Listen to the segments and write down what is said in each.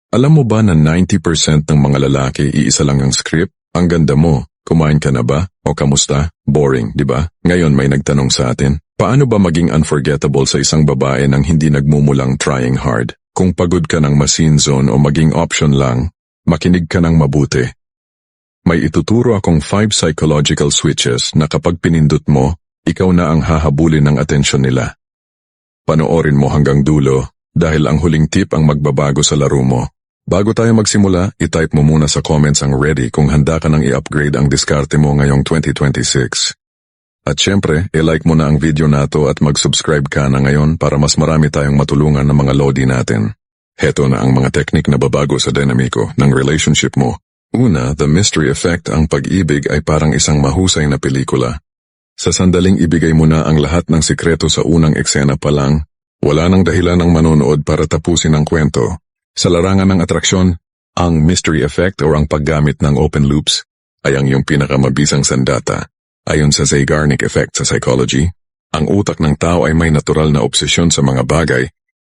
Alam mo ba na 90% ng mga lalaki iisa lang ang script? Ang ganda mo, kumain ka na ba? O kamusta? Boring, di ba? Ngayon may nagtanong sa atin, paano ba maging unforgettable sa isang babae nang hindi nagmumulang trying hard? Kung pagod ka ng masin zone o maging option lang, makinig ka ng mabuti. May ituturo akong 5 psychological switches na kapag pinindot mo, ikaw na ang hahabulin ng atensyon nila. Panoorin mo hanggang dulo dahil ang huling tip ang magbabago sa laro mo. Bago tayo magsimula, i-type mo muna sa comments ang ready kung handa ka nang i-upgrade ang diskarte mo ngayong 2026. At syempre, i-like mo na ang video nato at mag-subscribe ka na ngayon para mas marami tayong matulungan ng mga lodi natin. Heto na ang mga teknik na babago sa dinamiko ng relationship mo. Una, the mystery effect. Ang pag-ibig ay parang isang mahusay na pelikula. Sa sandaling ibigay mo na ang lahat ng sikreto sa unang eksena pa lang, wala nang dahilan ang manonood para tapusin ang kwento. Sa larangan ng atraksyon, ang mystery effect o ang paggamit ng open loops ay ang iyong pinakamabisang sandata. Ayon sa Zeigarnik effect sa psychology, ang utak ng tao ay may natural na obsesyon sa mga bagay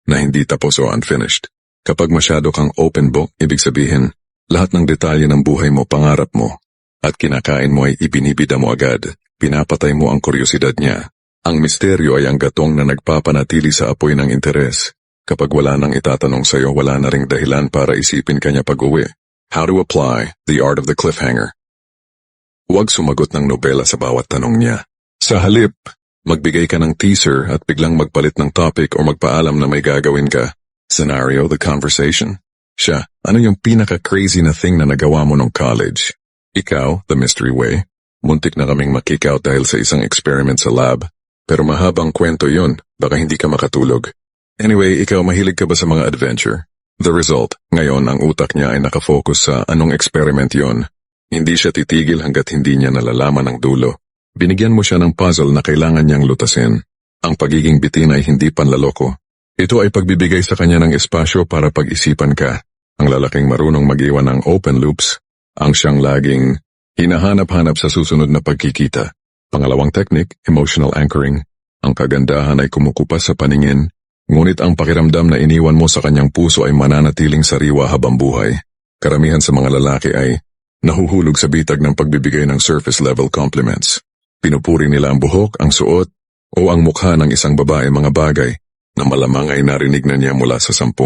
na hindi tapos o unfinished. Kapag masyado kang open book, ibig sabihin, lahat ng detalye ng buhay mo pangarap mo at kinakain mo ay ibinibida mo agad, pinapatay mo ang kuryosidad niya. Ang misteryo ay ang gatong na nagpapanatili sa apoy ng interes. Kapag wala nang itatanong sa'yo, wala na ring dahilan para isipin kanya pag-uwi. How to apply the art of the cliffhanger. Huwag sumagot ng nobela sa bawat tanong niya. Sa halip, magbigay ka ng teaser at biglang magpalit ng topic o magpaalam na may gagawin ka. Scenario, the conversation. Siya, ano yung pinaka-crazy na thing na nagawa mo nung college? Ikaw, the mystery way. Muntik na kaming makick out dahil sa isang experiment sa lab. Pero mahabang kwento yun, baka hindi ka makatulog. Anyway, ikaw mahilig ka ba sa mga adventure? The result, ngayon ang utak niya ay nakafocus sa anong experiment yon. Hindi siya titigil hanggat hindi niya nalalaman ang dulo. Binigyan mo siya ng puzzle na kailangan niyang lutasin. Ang pagiging bitin ay hindi panlaloko. Ito ay pagbibigay sa kanya ng espasyo para pag-isipan ka. Ang lalaking marunong mag-iwan ng open loops, ang siyang laging hinahanap-hanap sa susunod na pagkikita. Pangalawang technique, emotional anchoring. Ang kagandahan ay kumukupas sa paningin, ngunit ang pakiramdam na iniwan mo sa kanyang puso ay mananatiling sariwa habang buhay. Karamihan sa mga lalaki ay nahuhulog sa bitag ng pagbibigay ng surface-level compliments. Pinupuri nila ang buhok, ang suot, o ang mukha ng isang babae, mga bagay na malamang ay narinig na niya mula sa 10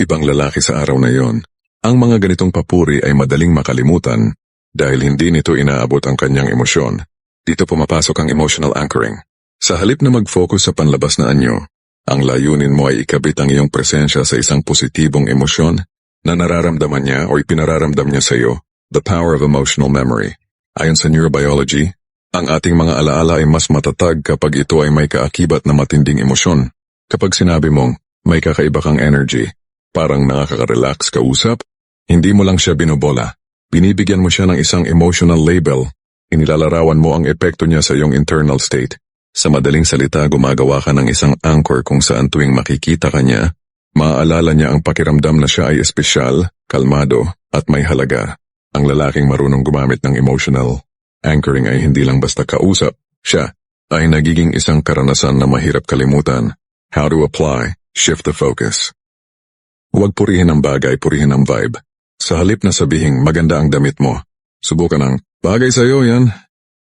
ibang lalaki sa araw na yon. Ang mga ganitong papuri ay madaling makalimutan dahil hindi nito inaabot ang kanyang emosyon. Dito pumapasok ang emotional anchoring. Sa halip na mag-focus sa panlabas na anyo, ang layunin mo ay ikabit ang iyong presensya sa isang positibong emosyon na nararamdaman niya o ipinararamdam niya sa iyo, the power of emotional memory. Ayon sa neurobiology, ang ating mga alaala ay mas matatag kapag ito ay may kaakibat na matinding emosyon. Kapag sinabi mong, may kakaiba kang energy, parang nakaka-relax kausap, hindi mo lang siya binobola. Binibigyan mo siya ng isang emotional label. Inilalarawan mo ang epekto niya sa iyong internal state. Sa madaling salita, gumagawa ka ng isang anchor kung saan tuwing makikita ka niya, maaalala niya ang pakiramdam na siya ay espesyal, kalmado, at may halaga. Ang lalaking marunong gumamit ng emotional anchoring ay hindi lang basta kausap, siya ay nagiging isang karanasan na mahirap kalimutan. How to apply, shift the focus. Huwag purihin ang bagay, purihin ang vibe. Sa halip na sabihing maganda ang damit mo, subukan ng bagay sa'yo yan.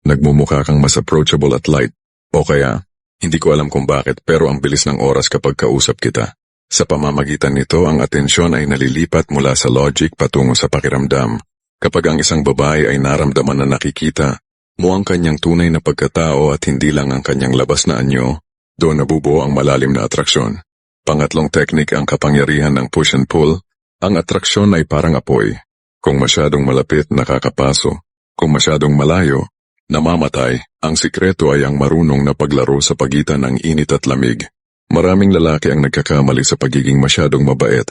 Nagmumukha kang mas approachable at light. O kaya, hindi ko alam kung bakit pero ang bilis ng oras kapag kausap kita. Sa pamamagitan nito, ang atensyon ay nalilipat mula sa logic patungo sa pakiramdam. Kapag ang isang babae ay naramdaman na nakikita mo ang kanyang tunay na pagkatao at hindi lang ang kanyang labas na anyo, doon nabubuo ang malalim na atraksyon. Pangatlong teknik ang kapangyarihan ng push and pull. Ang atraksyon ay parang apoy. Kung masyadong malapit, nakakapaso. Kung masyadong malayo, namamatay. Ang sikreto ay ang marunong na paglaro sa pagitan ng init at lamig. Maraming lalaki ang nagkakamali sa pagiging masyadong mabait,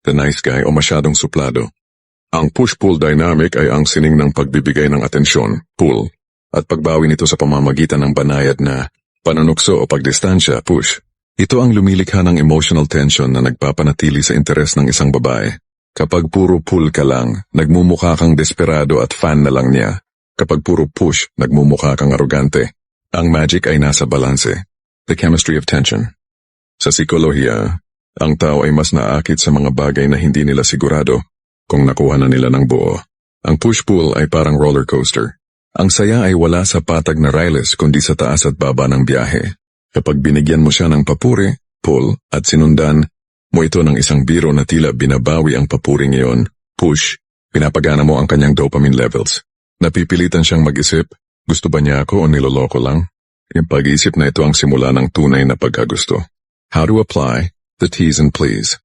the nice guy o masyadong suplado. Ang push-pull dynamic ay ang sining ng pagbibigay ng atensyon, pull, at pagbawi nito sa pamamagitan ng banayad na panunukso o pagdistansya, push. Ito ang lumilikha ng emotional tension na nagpapanatili sa interes ng isang babae. Kapag puro pull ka lang, nagmumukha kang desperado at fan na lang niya. Kapag puro push, nagmumukha kang arogante. Ang magic ay nasa balanse. The chemistry of tension. Sa psikolohiya, Ang tao ay mas naakit sa mga bagay na hindi nila sigurado kung nakuha na nila ng buo. Ang push-pull ay parang roller coaster. Ang saya ay wala sa patag na riles kundi sa taas at baba ng biyahe. Kapag binigyan mo siya ng papuri, pull, at sinundan mo ito ng isang biro na tila binabawi ang papuri ngayon, push, pinapagana mo ang kanyang dopamine levels. Napipilitan siyang mag-isip, gusto ba niya ako o niloloko lang? Yung pag-iisip na ito ang simula ng tunay na pagkagusto. How to apply the tease and please.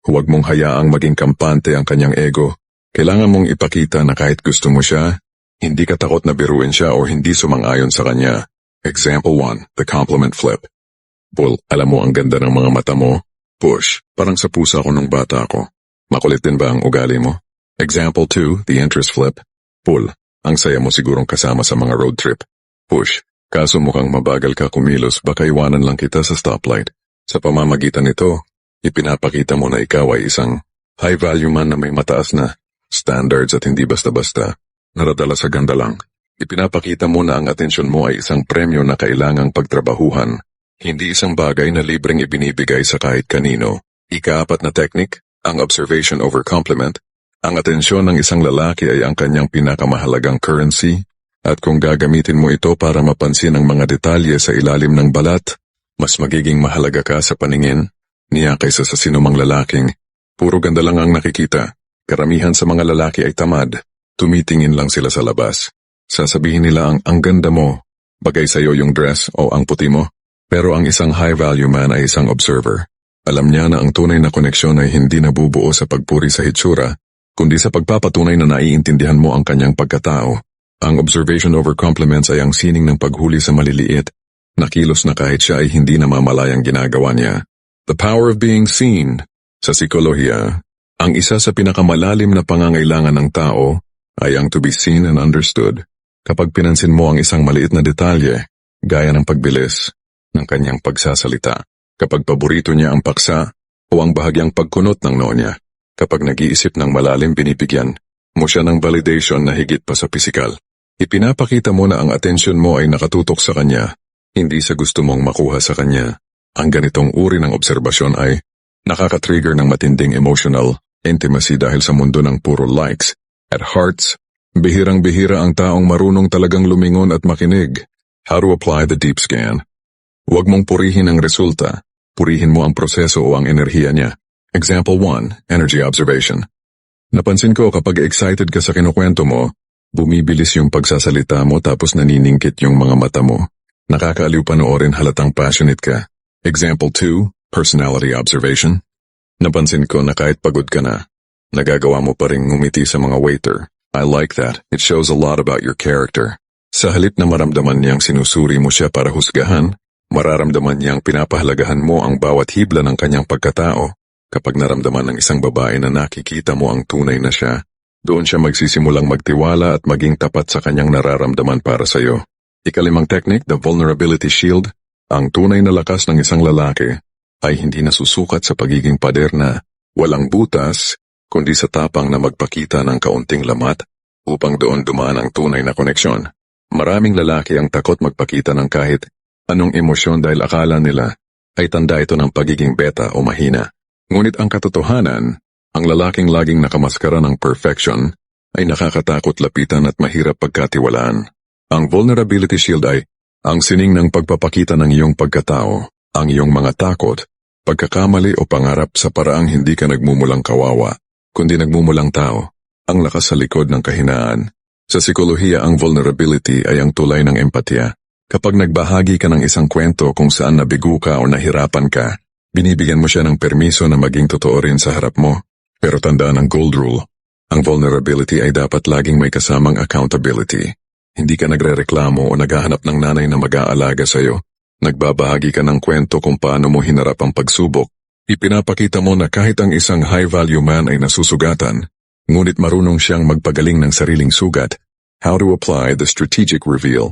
Huwag mong hayaang maging kampante ang kanyang ego. Kailangan mong ipakita na kahit gusto mo siya, hindi ka takot na biruin siya o hindi sumang-ayon sa kanya. Example 1, the compliment flip. Pull, alam mo ang ganda ng mga mata mo. Push, parang sa pusa ko nung bata ako. Makulit din ba ang ugali mo? Example 2, the interest flip. Pull, ang saya mo sigurong kasama sa mga road trip. Push, kaso mukhang mabagal ka kumilos, baka iwanan lang kita sa stoplight. Sa pamamagitan nito, ipinapakita mo na ikaw ay isang high-value man na may mataas na standards at hindi basta-basta naradala sa ganda lang. Ipinapakita mo na ang atensyon mo ay isang premyo na kailangang pagtrabahuhan, hindi isang bagay na libreng ibinibigay sa kahit kanino. Ika-4 na technique, ang observation over compliment. Ang atensyon ng isang lalaki ay ang kanyang pinakamahalagang currency, at kung gagamitin mo ito para mapansin ang mga detalye sa ilalim ng balat, mas magiging mahalaga ka sa paningin niya kaysa sa sinumang lalaking puro ganda lang ang nakikita. Karamihan sa mga lalaki ay tamad, tumitingin lang sila sa labas. Sasabihin nila ang ganda mo, bagay sa'yo yung dress o ang puti mo. Pero ang isang high-value man ay isang observer. Alam niya na ang tunay na koneksyon ay hindi nabubuo sa pagpuri sa hitsura, kundi sa pagpapatunay na naiintindihan mo ang kanyang pagkatao. Ang observation over compliments ay ang sining ng paghuli sa maliliit, na kilos na kahit siya ay hindi namamalayang ginagawa niya. The power of being seen. Sa psikolohiya, ang isa sa pinakamalalim na pangangailangan ng tao ay ang to be seen and understood. Kapag pinansin mo ang isang maliit na detalye, gaya ng pagbilis ng kanyang pagsasalita, kapag paborito niya ang paksa o ang bahagyang pagkunot ng noo niya, kapag nag-iisip ng malalim binibigyan mo siya ng validation na higit pa sa pisikal. Ipinapakita mo na ang atensyon mo ay nakatutok sa kanya, hindi sa gusto mong makuha sa kanya. Ang ganitong uri ng obserbasyon ay nakaka-trigger ng matinding emotional intimacy dahil sa mundo ng puro likes at hearts. Bihirang-bihira ang taong marunong talagang lumingon at makinig. How to apply the deep scan. Huwag mong purihin ang resulta, purihin mo ang proseso o ang enerhiya niya. Example 1, energy observation. Napansin ko kapag excited ka sa kinukwento mo, bumibilis yung pagsasalita mo tapos naniningkit yung mga mata mo. Nakakaaliw panoorin halatang passionate ka. Example 2, personality observation. Napansin ko na kahit pagod ka na, nagagawa mo pa ring ngumiti sa mga waiter. I like that. It shows a lot about your character. Sa halip na maramdaman niyang sinusuri mo siya para husgahan, mararamdaman niyang pinapahalagahan mo ang bawat hibla ng kanyang pagkatao. Kapag naramdaman ng isang babae na nakikita mo ang tunay na siya, doon siya magsisimulang magtiwala at maging tapat sa kanyang nararamdaman para sa iyo. Ika-5 technique, the vulnerability shield. Ang tunay na lakas ng isang lalaki ay hindi nasusukat sa pagiging pader na walang butas, kundi sa tapang na magpakita ng kaunting lamat upang doon dumaan ang tunay na koneksyon. Maraming lalaki ang takot magpakita ng kahit anong emosyon dahil akala nila ay tanda ito ng pagiging beta o mahina. Ngunit ang katotohanan, ang lalaking laging nakamaskara ng perfection ay nakakatakot lapitan at mahirap pagkatiwalaan. Ang vulnerability shield ay ang sining ng pagpapakita ng iyong pagkatao, ang iyong mga takot, pagkakamali o pangarap sa paraang hindi ka nagmumulang kawawa, kundi nagmumulang tao, ang lakas sa likod ng kahinaan. Sa psikolohiya, ang vulnerability ay ang tulay ng empatya. Kapag nagbahagi ka ng isang kwento kung saan nabigo ka o nahirapan ka, binibigyan mo siya ng permiso na maging totoo rin sa harap mo. Pero tandaan ang gold rule. Ang vulnerability ay dapat laging may kasamang accountability. Hindi ka nagrereklamo o naghahanap ng nanay na mag-aalaga sa'yo. Nagbabahagi ka ng kwento kung paano mo hinarap ang pagsubok. Ipinapakita mo na kahit ang isang high-value man ay nasusugatan, ngunit marunong siyang magpagaling ng sariling sugat. How to apply the strategic reveal.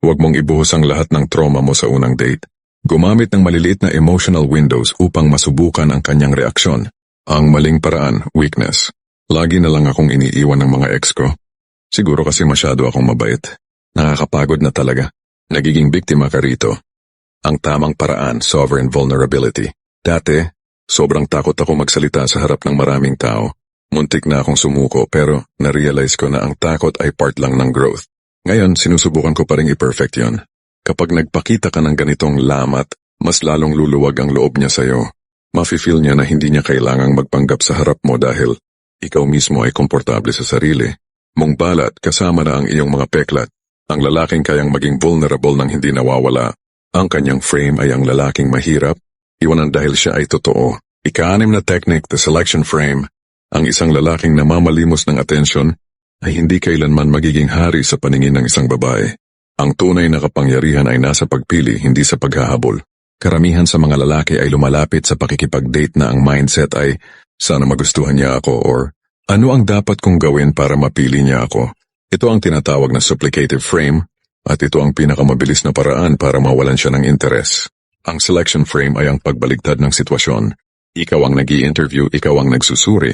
Huwag mong ibuhos ang lahat ng trauma mo sa unang date. Gumamit ng maliliit na emotional windows upang masubukan ang kanyang reaksyon. Ang maling paraan, weakness. Lagi na lang akong iniiwan ng mga ex ko. Siguro kasi masyado akong mabait. Nakakapagod na talaga. Nagiging biktima ka rito. Ang tamang paraan, sovereign vulnerability. Dati, sobrang takot ako magsalita sa harap ng maraming tao. Muntik na akong sumuko pero na-realize ko na ang takot ay part lang ng growth. Ngayon, sinusubukan ko pa rin i-perfect yun. Kapag nagpakita ka ng ganitong lamat, mas lalong luluwag ang loob niya sa'yo. Mafe-feel niya na hindi niya kailangang magpanggap sa harap mo dahil ikaw mismo ay komportable sa sarili. Mong balat kasama na ang iyong mga peklat. Ang lalaking kayang maging vulnerable nang hindi nawawala. Ang kanyang frame ay ang lalaking mahirap, iwanan dahil siya ay totoo. Ika-6 na technique, the selection frame. Ang isang lalaking namamalimos ng atensyon ay hindi kailanman magiging hari sa paningin ng isang babae. Ang tunay na kapangyarihan ay nasa pagpili, hindi sa paghahabol. Karamihan sa mga lalaki ay lumalapit sa pakikipag-date na ang mindset ay sana magustuhan niya ako or ano ang dapat kong gawin para mapili niya ako. Ito ang tinatawag na supplicative frame at ito ang pinakamabilis na paraan para mawalan siya ng interes. Ang selection frame ay ang pagbaligtad ng sitwasyon. Ikaw ang nag-i-interview, ikaw ang nagsusuri.